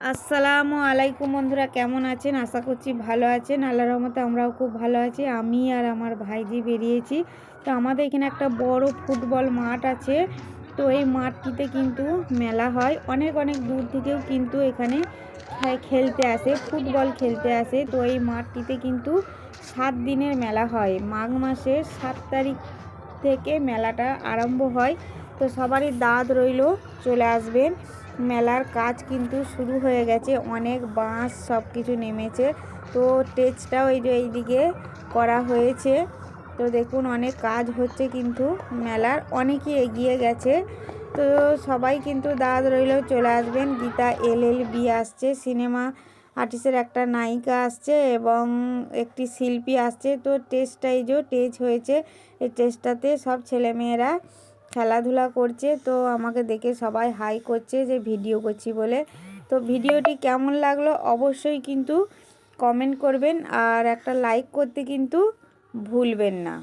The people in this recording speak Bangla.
আসসালামু আলাইকুম বন্ধুরা, কেমন আছেন? আশা করছি ভালো আছেন। আল্লাহর রহমতে আমরাও খুব ভালো আছি। আমি আর আমার ভাইজি বেরিয়েছি। তো আমাদের এখানে একটা বড় ফুটবল মাঠ আছে। তো এই মাঠটিতে কিন্তু মেলা হয়। অনেক অনেক দূর থেকেও কিন্তু এখানে খেলতে আসে, ফুটবল খেলতে আসে। তো এই মাঠটিতে কিন্তু 7 দিনের মেলা হয়। মাঘ মাসের 7 তারিখ থেকে মেলাটা আরম্ভ হয়। তো সবারই দাওয়াত রইল, চলে আসবেন। মেলার কাজ কিন্তু শুরু হয়ে গেছে, অনেক বাঁশ সব কিছু নেমেছে। তো স্টেজটাও এইদিকে করা হয়েছে। তো দেখুন অনেক কাজ হচ্ছে, কিন্তু মেলার অনেকই এগিয়ে গেছে। তো সবাই কিন্তু দাওয়াত রইল, চলে আসবেন। গীতা এলএলবি আসছে, সিনেমা আর্টিস্টের একটা নায়িকা আসছে এবং একটি শিল্পী আসছে। তো স্টেজ হয়েছে। এই স্টেজটাতে সব ছেলেমেয়েরা খেলাধুলা করছে। তো আমাকে দেখে সবাই হাই করছে যে ভিডিও করছি বলে। তো ভিডিওটি কেমন লাগলো অবশ্যই কিন্তু কমেন্ট করবেন, আর একটা লাইক করতে কিন্তু ভুলবেন না।